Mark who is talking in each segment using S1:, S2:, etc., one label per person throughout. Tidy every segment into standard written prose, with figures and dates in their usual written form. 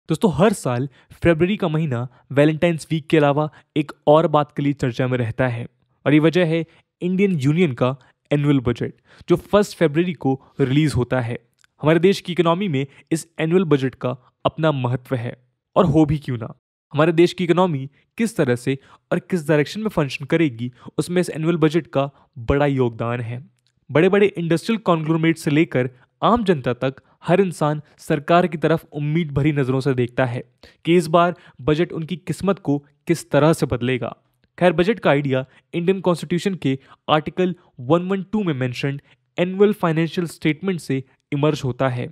S1: दोस्तों हर साल फरवरी का महीना वैलेंटाइंस वीक के अलावा एक और बात के लिए चर्चा में रहता है और ये वजह है इंडियन यूनियन का एनुअल बजट जो 1 फरवरी को रिलीज होता है। हमारे देश की इकोनॉमी में इस एनुअल बजट का अपना महत्व है और हो भी क्यों ना। हमारे देश की इकोनॉमी किस तरह से और किस डायरेक्शन में फंक्शन करेगी उसमें इस एनुअल बजट का बड़ा योगदान है। बड़े बड़े इंडस्ट्रियल कॉन्ग्लोमरेट से लेकर आम जनता तक हर इंसान सरकार की तरफ उम्मीद भरी नज़रों से देखता है कि इस बार बजट उनकी किस्मत को किस तरह से बदलेगा। खैर बजट का आइडिया इंडियन कॉन्स्टिट्यूशन के आर्टिकल 112 में मेंशन्ड एनुअल फाइनेंशियल स्टेटमेंट से इमर्ज होता है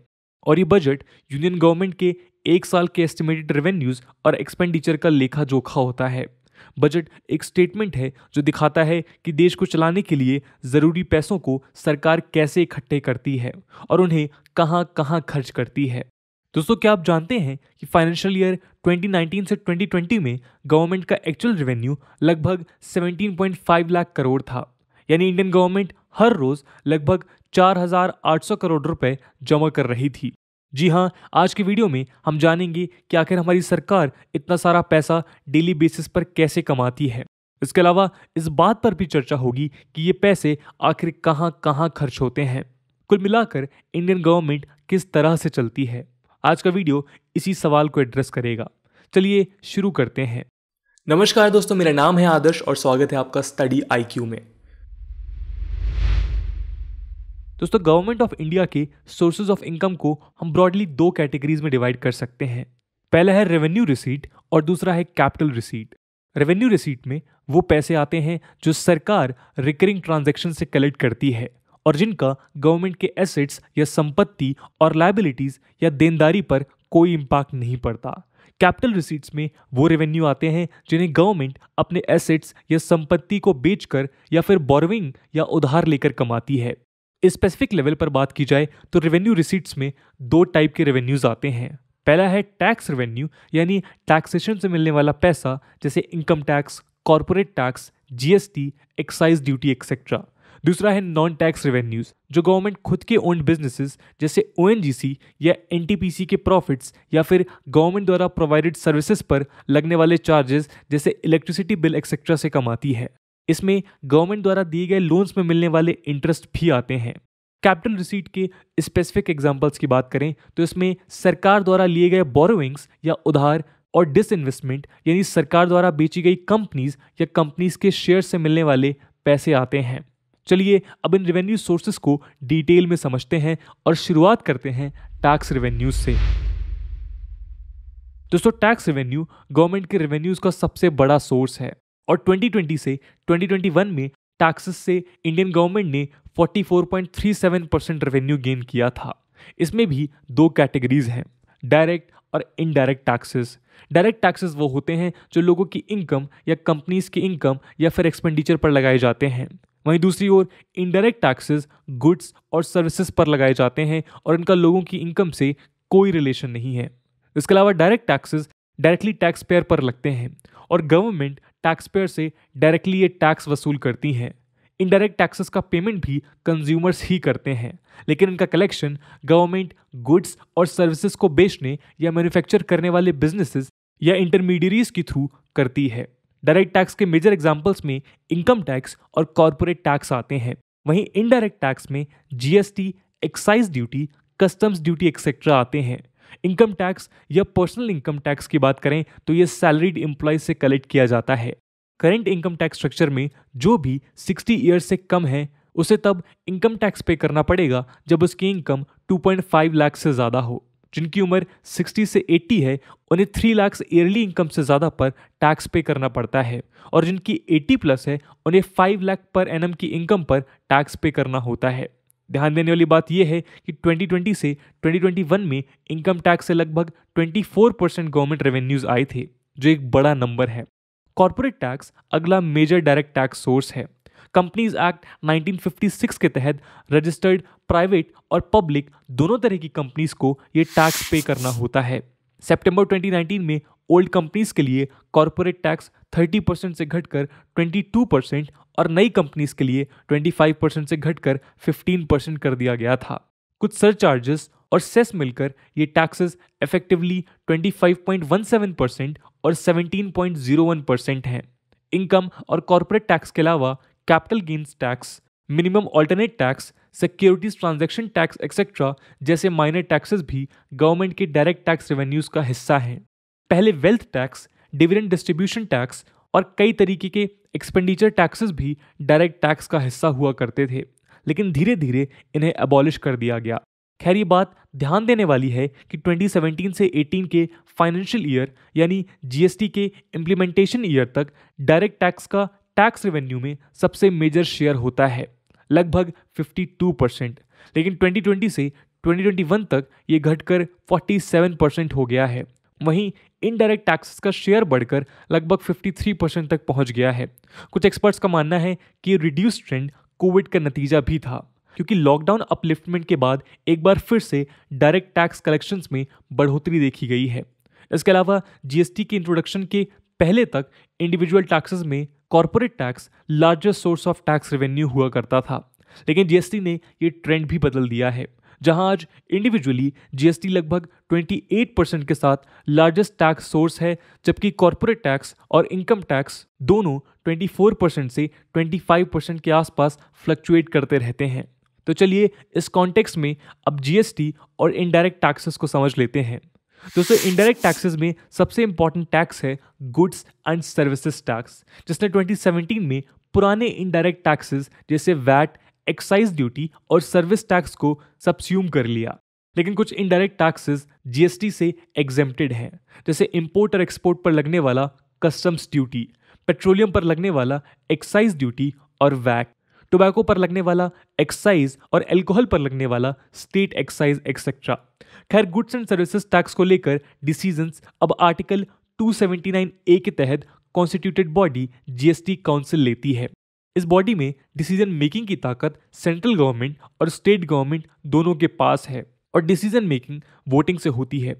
S1: और ये बजट यूनियन गवर्नमेंट के एक साल के एस्टिमेटेड रेवेन्यूज और एक्सपेंडिचर का लेखा जोखा होता है। बजट एक स्टेटमेंट है जो दिखाता है कि देश को चलाने के लिए ज़रूरी पैसों को सरकार कैसे इकट्ठे करती है और उन्हें कहां कहां खर्च करती है। दोस्तों क्या आप जानते हैं कि फाइनेंशियल ईयर 2019 से 2020 में गवर्नमेंट का एक्चुअल रेवेन्यू लगभग 17.5 लाख करोड़ था। यानी इंडियन गवर्नमेंट हर रोज लगभग 4,800 करोड़ रुपए जमा कर रही थी। जी हाँ, आज की वीडियो में हम जानेंगे कि आखिर हमारी सरकार इतना सारा पैसा डेली बेसिस पर कैसे कमाती है। इसके अलावा इस बात पर भी चर्चा होगी कि ये पैसे आखिर कहाँ कहाँ खर्च होते हैं। कुल मिलाकर इंडियन गवर्नमेंट किस तरह से चलती है। आज का वीडियो इसी सवाल को एड्रेस करेगा। चलिए शुरू करते हैं।
S2: नमस्कार दोस्तों, मेरा नाम है आदर्श और स्वागत है आपका स्टडी IQ में।
S1: दोस्तों गवर्नमेंट ऑफ इंडिया के सोर्सेज ऑफ इनकम को हम ब्रॉडली दो कैटेगरीज में डिवाइड कर सकते हैं। पहला है रेवेन्यू रिसीट और दूसरा है कैपिटल रिसीट। रेवेन्यू रिसीट में वो पैसे आते हैं जो सरकार रिकरिंग ट्रांजैक्शन से कलेक्ट करती है और जिनका गवर्नमेंट के एसेट्स या संपत्ति और लायबिलिटीज या देनदारी पर कोई इम्पैक्ट नहीं पड़ता। कैपिटल रिसीट्स में वो रेवेन्यू आते हैं जिन्हें गवर्नमेंट अपने एसेट्स या संपत्ति को बेचकर या फिर बोरोइंग या उधार लेकर कमाती है। स्पेसिफिक लेवल पर बात की जाए तो रेवेन्यू रिसीट्स में दो टाइप के रेवेन्यूज आते हैं। पहला है टैक्स रेवेन्यू यानी टैक्सेशन से मिलने वाला पैसा जैसे income tax, corporate tax, GST, excise duty etcetera. दूसरा है नॉन टैक्स रेवेन्यूज जो गवर्नमेंट खुद के ओन्ड बिजनेसेस जैसे ONGC या NTPC के प्रॉफिट्स या फिर गवर्नमेंट द्वारा प्रोवाइडेड सर्विसेज पर लगने वाले चार्जेस जैसे इलेक्ट्रिसिटी बिल एक्सेट्रा से कमाती है। इसमें गवर्नमेंट द्वारा दिए गए लोन्स में मिलने वाले इंटरेस्ट भी आते हैं। कैपिटल रिसीट के स्पेसिफिक एग्जांपल्स की बात करें तो इसमें सरकार द्वारा लिए गए बोरोइंग्स या उधार और डिसइन्वेस्टमेंट यानी सरकार द्वारा बेची गई कंपनीज या कंपनीज के शेयर से मिलने वाले पैसे आते हैं। चलिए अब इन रेवेन्यू सोर्सेस को डिटेल में समझते हैं और शुरुआत करते हैं टैक्स रेवेन्यूज से। दोस्तों टैक्स रेवेन्यू गवर्नमेंट के रेवेन्यूज का सबसे बड़ा सोर्स है और 2020 से 2021 में टैक्सेस से इंडियन गवर्नमेंट ने 44.37% रेवेन्यू गेन किया था। इसमें भी दो कैटेगरीज हैं, डायरेक्ट और इनडायरेक्ट टैक्सेस। डायरेक्ट टैक्सेस वो होते हैं जो लोगों की इनकम या कंपनीज की इनकम या फिर एक्सपेंडिचर पर लगाए जाते हैं। वहीं दूसरी ओर इनडायरेक्ट टैक्सेस गुड्स और सर्विसेज पर लगाए जाते हैं और इनका लोगों की इनकम से कोई रिलेशन नहीं है। इसके अलावा direct taxes directly tax payer पर लगते हैं और गवर्नमेंट टैक्स पेयर से डायरेक्टली ये टैक्स वसूल करती हैं। इनडायरेक्ट टैक्सेस का पेमेंट भी कंज्यूमर्स ही करते हैं, लेकिन इनका कलेक्शन गवर्नमेंट गुड्स और सर्विसेज को बेचने या मैन्युफैक्चर करने वाले बिजनेसेस या इंटरमीडियरीज के थ्रू करती है। डायरेक्ट टैक्स के मेजर एग्जांपल्स में इनकम टैक्स और कॉर्पोरेट टैक्स आते हैं। वहीं इनडायरेक्ट टैक्स में GST, excise duty, customs duty etcetera आते हैं। इनकम टैक्स या पर्सनल इनकम टैक्स की बात करें तो ये सैलरीड एम्प्लॉय से कलेक्ट किया जाता है। करंट इनकम टैक्स स्ट्रक्चर में जो भी 60 ईयर्स से कम है उसे तब इनकम टैक्स पे करना पड़ेगा जब उसकी इनकम 2.5 लाख से ज़्यादा हो। जिनकी उम्र 60 से 80 है उन्हें 3 लाख ईयरली इनकम से ज़्यादा पर टैक्स पे करना पड़ता है और जिनकी 80+ है उन्हें 5 लाख पर एनम की इनकम पर टैक्स पे करना होता है। ध्यान देने वाली बात यह है कि 2020 से 2021 में इनकम टैक्स से लगभग 24% गवर्नमेंट रेवेन्यूज आए थे, जो एक बड़ा नंबर है। कॉर्पोरेट टैक्स अगला मेजर डायरेक्ट टैक्स सोर्स है। कंपनीज एक्ट 1956 के तहत रजिस्टर्ड प्राइवेट और पब्लिक दोनों तरह की कंपनीज को ये टैक्स पे करना होता है। सितंबर 2019 में ओल्ड कंपनीज के लिए कॉर्पोरेट टैक्स 30% से घटकर 22% और नई कंपनीज के लिए 25% से घटकर 15% कर दिया गया था। कुछ सरचार्जेस और सेस मिलकर ये टैक्सेस इफेक्टिवली 25.17% और 17.01% हैं। इनकम और कॉर्पोरेट टैक्स के अलावा capital gains tax, minimum alternate tax, securities transaction tax etcetera जैसे माइनर टैक्सेस भी गवर्नमेंट के डायरेक्ट टैक्स रेवेन्यूज का हिस्सा हैं। पहले wealth tax, dividend distribution tax और कई तरीके के एक्सपेंडिचर टैक्सेस भी डायरेक्ट टैक्स का हिस्सा हुआ करते थे, लेकिन धीरे धीरे इन्हें अबॉलिश कर दिया गया। खैर ये बात ध्यान देने वाली है कि 2017 से 18 के फाइनेंशियल ईयर यानी जीएसटी के इम्प्लीमेंटेशन ईयर तक डायरेक्ट टैक्स का टैक्स रेवेन्यू में सबसे मेजर शेयर होता है, लगभग 52%, लेकिन 2020 से 2021 तक ये घटकर 47% हो गया है। वहीं इनडायरेक्ट टैक्सेस का शेयर बढ़कर लगभग 53% तक पहुंच गया है। कुछ एक्सपर्ट्स का मानना है कि ये रिड्यूस ट्रेंड कोविड का नतीजा भी था, क्योंकि लॉकडाउन अपलिफ्टमेंट के बाद एक बार फिर से डायरेक्ट टैक्स कलेक्शंस में बढ़ोतरी देखी गई है। इसके अलावा जीएसटी के इंट्रोडक्शन के पहले तक इंडिविजुअल टैक्सेस में corporate tax largest source of tax revenue हुआ करता था, लेकिन जीएसटी ने ये ट्रेंड भी बदल दिया है, जहां आज इंडिविजुअली जीएसटी लगभग 28% के साथ लार्जेस्ट टैक्स सोर्स है, जबकि कॉर्पोरेट टैक्स और इनकम टैक्स दोनों 24% से 25% के आसपास फ्लक्चुएट करते रहते हैं। तो चलिए इस कॉन्टेक्स्ट में अब जीएसटी और इनडायरेक्ट टैक्सेस को समझ लेते हैं। दोस्तों, इनडायरेक्ट टैक्सेस में सबसे इंपॉर्टेंट टैक्स है गुड्स एंड सर्विसेज टैक्स, जिसने 2017 में पुराने इनडायरेक्ट टैक्सेस जैसे वैट, एक्साइज ड्यूटी और सर्विस टैक्स को सबस्यूम कर लिया। लेकिन कुछ इनडायरेक्ट टैक्सेस जीएसटी से एग्जेम्प्टेड हैं, जैसे इंपोर्ट और एक्सपोर्ट पर लगने वाला कस्टम्स ड्यूटी, पेट्रोलियम पर लगने वाला एक्साइज ड्यूटी और वैट, टोबैको पर लगने वाला एक्साइज और अल्कोहल पर लगने वाला स्टेट एक्साइज एक्सेट्रा। खैर, गुड्स एंड सर्विसेज टैक्स को लेकर डिसीजंस अब आर्टिकल 279A के तहत कॉन्स्टिट्यूटेड बॉडी जीएसटी काउंसिल लेती है। इस बॉडी में डिसीजन मेकिंग की ताकत सेंट्रल गवर्नमेंट और स्टेट गवर्नमेंट दोनों के पास है और डिसीजन मेकिंग वोटिंग से होती है।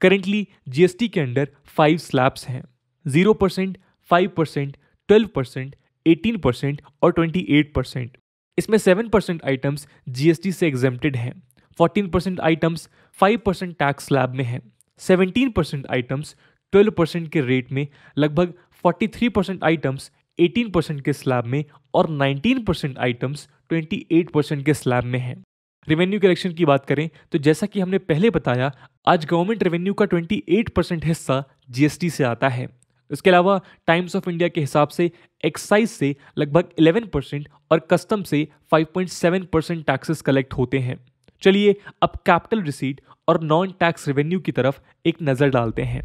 S1: करेंटली जीएसटी के अंडर 5 स्लैब्स हैं: 0%, 5%, 12%, 18% और 28%। इसमें 7% आइटम्स जीएसटी से एग्जेम्प्टेड हैं, 14% आइटम्स 5% टैक्स स्लैब में हैं, 17% आइटम्स 12% के रेट में, लगभग 43% आइटम्स 18% के स्लैब में और 19% आइटम्स 28% के स्लैब में हैं। रेवेन्यू कलेक्शन की बात करें तो जैसा कि हमने पहले बताया, आज गवर्नमेंट रेवेन्यू का 28% हिस्सा जीएसटी से आता है। इसके अलावा टाइम्स ऑफ इंडिया के हिसाब से एक्साइज से लगभग 11% और कस्टम से 5.7% टैक्सेस कलेक्ट होते हैं। चलिए अब कैपिटल रिसीट और नॉन टैक्स रेवेन्यू की तरफ एक नजर डालते हैं।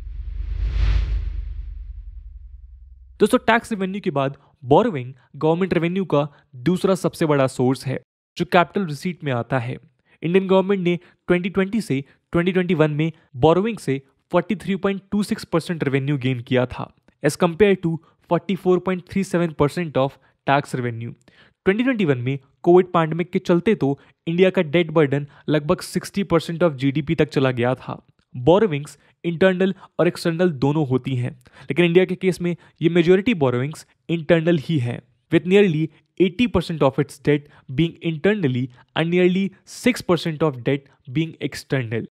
S1: दोस्तों, टैक्स रेवेन्यू के बाद बोरोइंग गवर्नमेंट रेवेन्यू का दूसरा सबसे बड़ा सोर्स है, जो कैपिटल रिसीट में आता है। इंडियन गवर्नमेंट ने 2020 से 2021 में बोरोइंग से 43.26% रेवेन्यू गेन किया था, as compare to 44.37% of tax revenue. 2021 में कोविड पैंडेमिक के चलते तो इंडिया का डेट बर्डन लगभग 60% ऑफ जीडीपी तक चला गया था। बोरोविंग्स इंटरनल और एक्सटर्नल दोनों होती हैं, लेकिन इंडिया के केस में ये मेजॉरिटी बोरोविंग्स इंटरनल ही हैं, with nearly 80% of its debt being internally and nearly 6% of debt being external.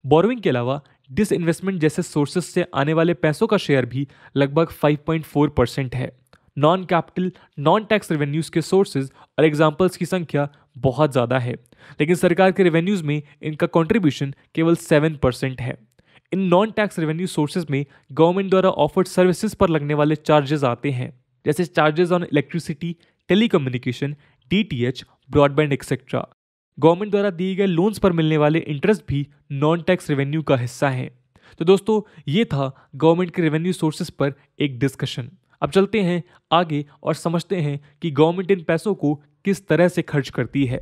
S1: Borrowing के अलावा डिसइन्वेस्टमेंट जैसे सोर्सेस से आने वाले पैसों का शेयर भी लगभग 5.4% है। Non capital non tax revenues के सोर्सेज और एग्जांपल्स की संख्या बहुत ज़्यादा है, लेकिन सरकार के रेवेन्यूज में इनका कंट्रीब्यूशन केवल 7% है। In non tax revenue sources में गवर्नमेंट द्वारा ऑफर्ड सर्विसेज पर लगने वाले चार्जेस आते हैं, जैसे charges on electricity, telecommunication, DTH, broadband etcetera. Government द्वारा दिए गए लोन्स पर मिलने वाले इंटरेस्ट भी नॉन टैक्स रेवेन्यू का हिस्सा है। तो दोस्तों, ये था गवर्नमेंट के रेवेन्यू सोर्सेज पर एक डिस्कशन। अब चलते हैं आगे और समझते हैं कि गवर्नमेंट इन पैसों को किस तरह से खर्च करती है।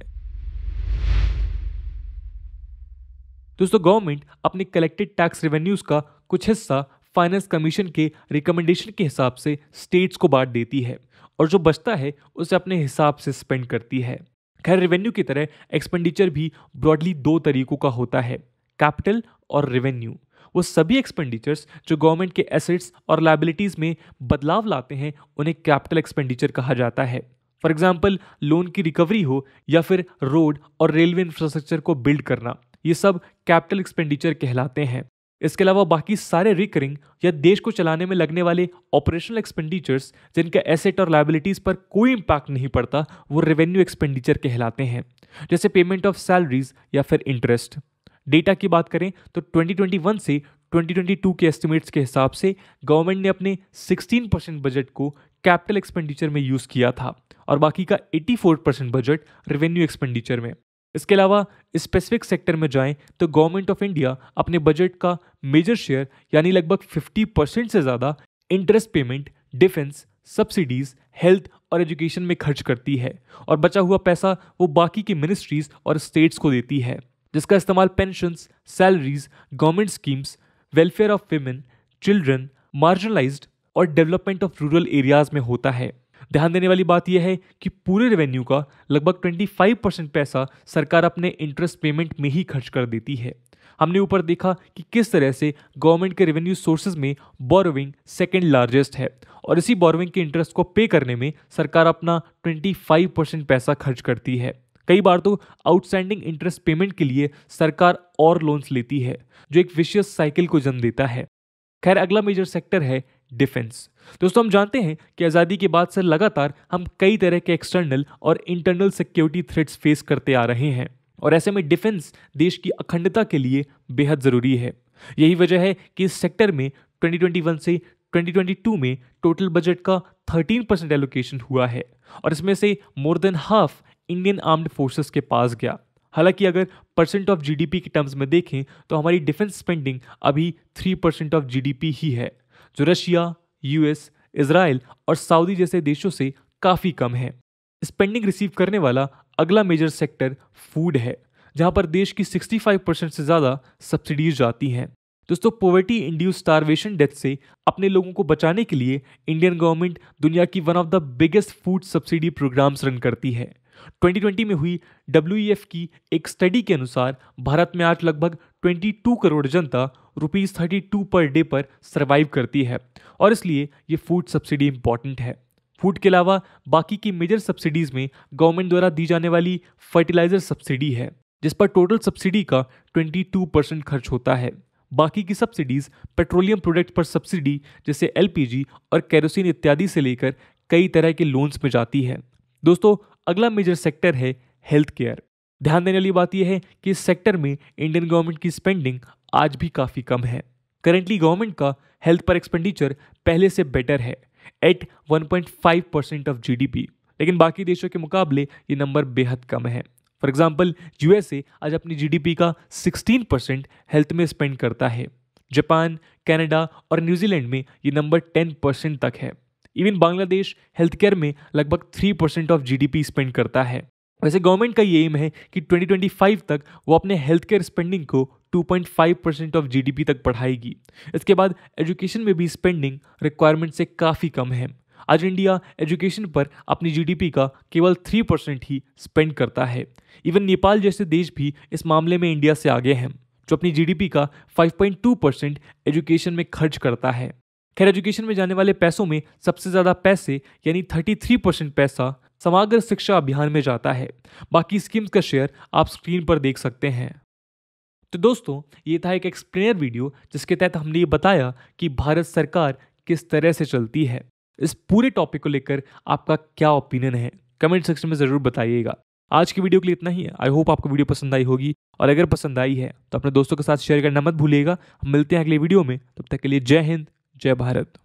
S1: दोस्तों, गवर्नमेंट अपने कलेक्टेड टैक्स रेवेन्यूज का कुछ हिस्सा फाइनेंस कमीशन के रिकमेंडेशन के हिसाब से स्टेट्स को बांट देती है और जो बचता है उसे अपने हिसाब से स्पेंड करती है। खैर, रेवेन्यू की तरह एक्सपेंडिचर भी ब्रॉडली 2 तरीकों का होता है, कैपिटल और रेवेन्यू। वो सभी एक्सपेंडिचर्स जो गवर्नमेंट के एसेट्स और लायबिलिटीज में बदलाव लाते हैं उन्हें कैपिटल एक्सपेंडिचर कहा जाता है। फॉर एग्जाम्पल, लोन की रिकवरी हो या फिर रोड और रेलवे इंफ्रास्ट्रक्चर को बिल्ड करना, ये सब कैपिटल एक्सपेंडिचर कहलाते हैं। इसके अलावा बाकी सारे रिकरिंग या देश को चलाने में लगने वाले ऑपरेशनल एक्सपेंडिचर्स जिनके एसेट और लायबिलिटीज पर कोई इंपैक्ट नहीं पड़ता, वो रेवेन्यू एक्सपेंडिचर कहलाते हैं, जैसे पेमेंट ऑफ सैलरीज या फिर इंटरेस्ट। डेटा की बात करें तो 2021 से 2022 के एस्टिमेट्स के हिसाब से गवर्नमेंट ने अपने 16% बजट को कैपिटल एक्सपेंडिचर में यूज किया था और बाकी का 84% बजट रेवेन्यू एक्सपेंडिचर में। इसके अलावा स्पेसिफिक सेक्टर में जाएं तो गवर्नमेंट ऑफ इंडिया अपने बजट का मेजर शेयर यानी लगभग 50% से ज़्यादा interest payment, defence, subsidies, health और एजुकेशन में खर्च करती है और बचा हुआ पैसा वो बाकी की मिनिस्ट्रीज और स्टेट्स को देती है, जिसका इस्तेमाल pensions, salaries, government schemes, welfare of women, children, marginalised और डेवलपमेंट ऑफ रूरल एरियाज में होता है। ध्यान देने वाली बात यह है कि पूरे रेवेन्यू का लगभग 25% पैसा सरकार अपने इंटरेस्ट पेमेंट में ही खर्च कर देती है। हमने ऊपर देखा कि किस तरह से गवर्नमेंट के रेवेन्यू सोर्सेज में बोरोविंग सेकेंड लार्जेस्ट है और इसी बोरोविंग के इंटरेस्ट को पे करने में सरकार अपना 25% पैसा खर्च करती है। कई बार तो आउटस्टैंडिंग इंटरेस्ट पेमेंट के लिए सरकार और लोन्स लेती है, जो एक विशियस साइकिल को जन्म देता है। खैर, अगला मेजर सेक्टर है डिफेंस। दोस्तों, हम जानते हैं कि आज़ादी के बाद से लगातार हम कई तरह के एक्सटर्नल और इंटरनल सिक्योरिटी थ्रेट्स फेस करते आ रहे हैं और ऐसे में डिफेंस देश की अखंडता के लिए बेहद ज़रूरी है। यही वजह है कि इस सेक्टर में 2021 से 2022 में टोटल बजट का 13% एलोकेशन हुआ है और इसमें से more than half Indian armed forces के पास गया। हालांकि अगर परसेंट ऑफ जीडीपी के टर्म्स में देखें तो हमारी डिफेंस स्पेंडिंग अभी 3% ऑफ जीडीपी ही है, जो रशिया, यूएस, इजराइल और सऊदी जैसे देशों से काफ़ी कम है। स्पेंडिंग रिसीव करने वाला अगला मेजर सेक्टर फूड है, जहां पर देश की 65% से ज़्यादा सब्सिडीज जाती हैं। दोस्तों, पॉवर्टी इंड्यूस स्टारवेशन डेथ से अपने लोगों को बचाने के लिए इंडियन गवर्नमेंट दुनिया की one of the biggest food subsidy programs run करती है। 2020 में हुई WEF की एक स्टडी के अनुसार भारत में आज लगभग 22 करोड़ जनता ₹32 पर डे पर सर्वाइव करती है और इसलिए ये फूड सब्सिडी इंपॉर्टेंट है। फूड के अलावा बाकी की मेजर सब्सिडीज में गवर्नमेंट द्वारा दी जाने वाली फर्टिलाइजर सब्सिडी है, जिस पर टोटल सब्सिडी का 22% खर्च होता है। बाकी की सब्सिडीज पेट्रोलियम प्रोडक्ट पर सब्सिडी जैसे LPG और केरोसिन इत्यादि से लेकर कई तरह के लोन्स में जाती है। दोस्तों, अगला मेजर सेक्टर है हेल्थ केयर। ध्यान देने वाली बात यह है कि इस सेक्टर में इंडियन गवर्नमेंट की स्पेंडिंग आज भी काफ़ी कम है। करेंटली गवर्नमेंट का हेल्थ पर एक्सपेंडिचर पहले से बेटर है एट 1.5% ऑफ जीडीपी, लेकिन बाकी देशों के मुकाबले ये नंबर बेहद कम है। फॉर एग्जाम्पल, USA आज अपनी जीडीपी का 16% हेल्थ में स्पेंड करता है। जापान, कनाडा और न्यूजीलैंड में ये नंबर 10% तक है। इवन बांग्लादेश हेल्थ केयर में लगभग 3% ऑफ जीडीपी स्पेंड करता है। वैसे गवर्नमेंट का ये एम है कि 2025 तक वो अपने हेल्थ केयर स्पेंडिंग को 2.5% ऑफ जीडीपी तक बढ़ाएगी। इसके बाद एजुकेशन में भी स्पेंडिंग रिक्वायरमेंट से काफ़ी कम है। आज इंडिया एजुकेशन पर अपनी जीडीपी का केवल 3% ही स्पेंड करता है। इवन नेपाल जैसे देश भी इस मामले में इंडिया से आगे हैं, जो अपनी जीडीपी का 5.2% एजुकेशन में खर्च करता है। खैर, एजुकेशन में जाने वाले पैसों में सबसे ज़्यादा पैसे यानी 33% पैसा समग्र शिक्षा अभियान में जाता है। बाकी स्कीम्स का शेयर आप स्क्रीन पर देख सकते हैं। तो दोस्तों, ये था एक एक्सप्लेनर वीडियो जिसके तहत हमने ये बताया कि भारत सरकार किस तरह से चलती है। इस पूरे टॉपिक को लेकर आपका क्या ओपिनियन है, कमेंट सेक्शन में ज़रूर बताइएगा। आज की वीडियो के लिए इतना ही है। आई होप आपको वीडियो पसंद आई होगी और अगर पसंद आई है तो अपने दोस्तों के साथ शेयर करना मत भूलिएगा। हम मिलते हैं अगले वीडियो में, तब तक के लिए जय हिंद, जय भारत।